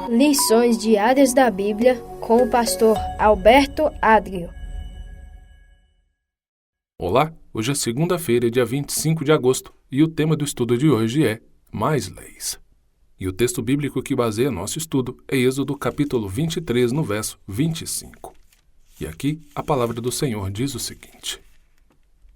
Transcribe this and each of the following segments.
Lições diárias da Bíblia com o pastor Alberto Adrio. Olá, hoje é segunda-feira, dia 25 de agosto, e o tema do estudo de hoje é Mais Leis. E o texto bíblico que baseia nosso estudo é Êxodo capítulo 23, no verso 25. E aqui a palavra do Senhor diz o seguinte: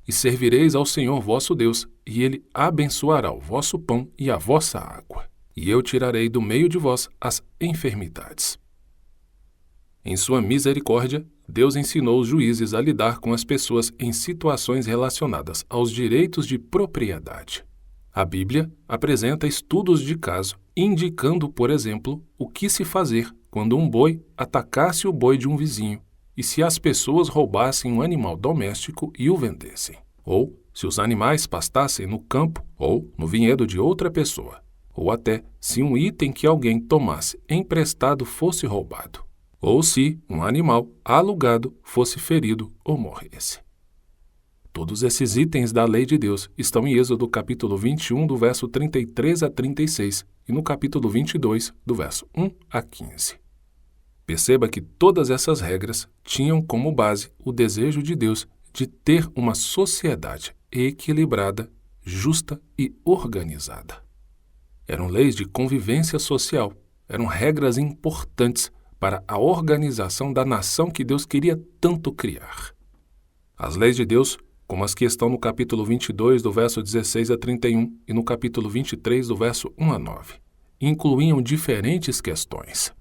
E servireis ao Senhor vosso Deus, e Ele abençoará o vosso pão e a vossa água, e eu tirarei do meio de vós as enfermidades. Em sua misericórdia, Deus ensinou os juízes a lidar com as pessoas em situações relacionadas aos direitos de propriedade. A Bíblia apresenta estudos de caso, indicando, por exemplo, o que se fazer quando um boi atacasse o boi de um vizinho e se as pessoas roubassem um animal doméstico e o vendessem, ou se os animais pastassem no campo ou no vinhedo de outra pessoa, ou até se um item que alguém tomasse emprestado fosse roubado, ou se um animal alugado fosse ferido ou morresse. Todos esses itens da lei de Deus estão em Êxodo capítulo 21, do verso 33 a 36, e no capítulo 22, do verso 1 a 15. Perceba que todas essas regras tinham como base o desejo de Deus de ter uma sociedade equilibrada, justa e organizada. Eram leis de convivência social, eram regras importantes para a organização da nação que Deus queria tanto criar. As leis de Deus, como as que estão no capítulo 22, do verso 16 a 31, e no capítulo 23, do verso 1 a 9, incluíam diferentes questões.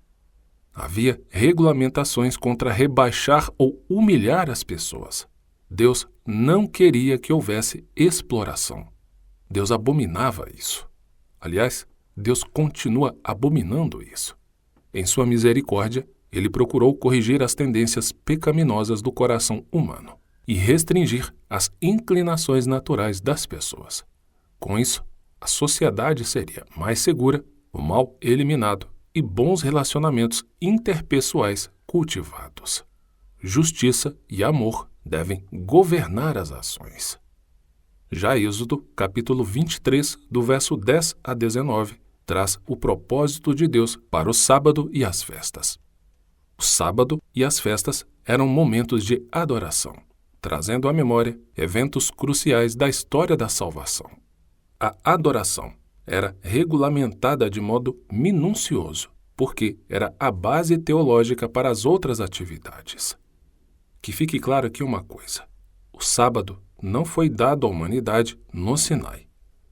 Havia regulamentações contra rebaixar ou humilhar as pessoas. Deus não queria que houvesse exploração. Deus abominava isso. Aliás, Deus continua abominando isso. Em sua misericórdia, Ele procurou corrigir as tendências pecaminosas do coração humano e restringir as inclinações naturais das pessoas. Com isso, a sociedade seria mais segura, o mal eliminado e bons relacionamentos interpessoais cultivados. Justiça e amor devem governar as ações. Já Êxodo, capítulo 23, do verso 10 a 19, traz o propósito de Deus para o sábado e as festas. O sábado e as festas eram momentos de adoração, trazendo à memória eventos cruciais da história da salvação. A adoração era regulamentada de modo minucioso, porque era a base teológica para as outras atividades. Que fique claro aqui uma coisa: o sábado não foi dado à humanidade no Sinai.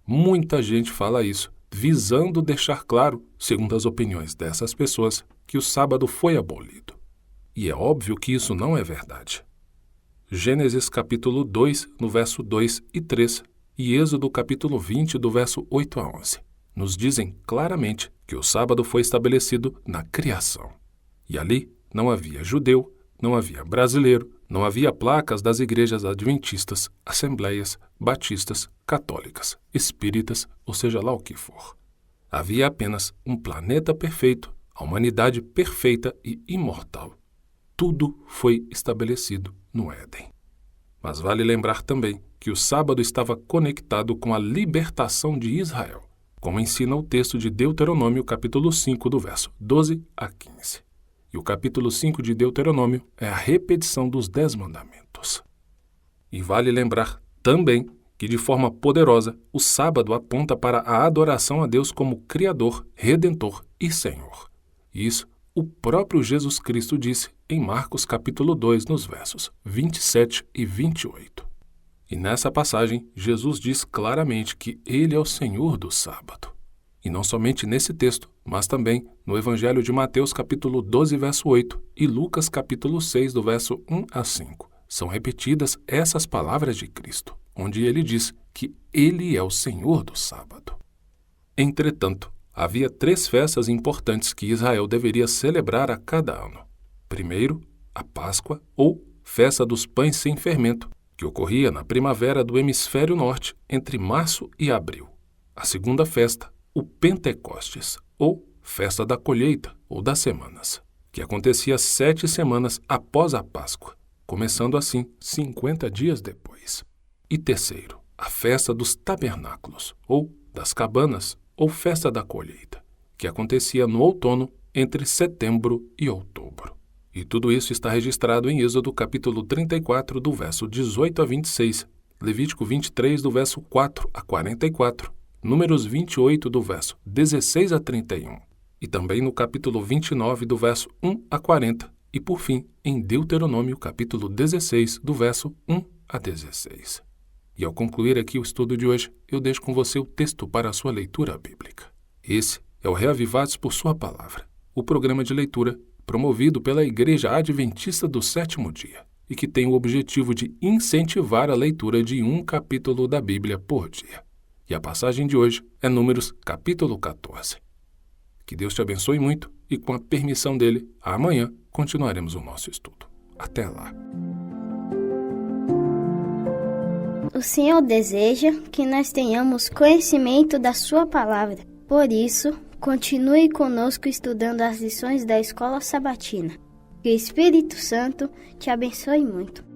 Muita gente fala isso, visando deixar claro, segundo as opiniões dessas pessoas, que o sábado foi abolido. E é óbvio que isso não é verdade. Gênesis capítulo 2, no verso 2 e 3, e Êxodo capítulo 20, do verso 8 a 11, nos dizem claramente que o sábado foi estabelecido na criação. E ali não havia judeu, não havia brasileiro, não havia placas das igrejas adventistas, assembleias, batistas, católicas, espíritas, ou seja lá o que for. Havia apenas um planeta perfeito, a humanidade perfeita e imortal. Tudo foi estabelecido no Éden. Mas vale lembrar também que o sábado estava conectado com a libertação de Israel, como ensina o texto de Deuteronômio, capítulo 5, do verso 12 a 15. E o capítulo 5 de Deuteronômio é a repetição dos 10 mandamentos. E vale lembrar também que, de forma poderosa, o sábado aponta para a adoração a Deus como Criador, Redentor e Senhor. Isso o próprio Jesus Cristo disse em Marcos capítulo 2, nos versos 27 e 28. E nessa passagem, Jesus diz claramente que Ele é o Senhor do sábado. E não somente nesse texto, mas também no Evangelho de Mateus capítulo 12, verso 8, e Lucas capítulo 6, do verso 1 a 5. São repetidas essas palavras de Cristo, onde Ele diz que Ele é o Senhor do sábado. Entretanto, havia 3 festas importantes que Israel deveria celebrar a cada ano. Primeiro, a Páscoa, ou Festa dos Pães Sem Fermento, que ocorria na primavera do hemisfério norte, entre março e abril. A segunda festa, o Pentecostes, ou Festa da Colheita, ou das Semanas, que acontecia 7 semanas após a Páscoa, começando assim 50 dias depois. E terceiro, a Festa dos Tabernáculos, ou das Cabanas, ou Festa da Colheita, que acontecia no outono entre setembro e outubro. E tudo isso está registrado em Êxodo capítulo 34, do verso 18 a 26, Levítico 23, do verso 4 a 44, Números 28, do verso 16 a 31, e também no capítulo 29, do verso 1 a 40, e por fim, em Deuteronômio capítulo 16, do verso 1 a 16. E ao concluir aqui o estudo de hoje, eu deixo com você o texto para a sua leitura bíblica. Esse é o Reavivados por Sua Palavra, o programa de leitura promovido pela Igreja Adventista do Sétimo Dia e que tem o objetivo de incentivar a leitura de um capítulo da Bíblia por dia. E a passagem de hoje é Números capítulo 14. Que Deus te abençoe muito e, com a permissão dele, amanhã continuaremos o nosso estudo. Até lá. O Senhor deseja que nós tenhamos conhecimento da Sua Palavra. Por isso, continue conosco estudando as lições da Escola Sabatina. Que o Espírito Santo te abençoe muito.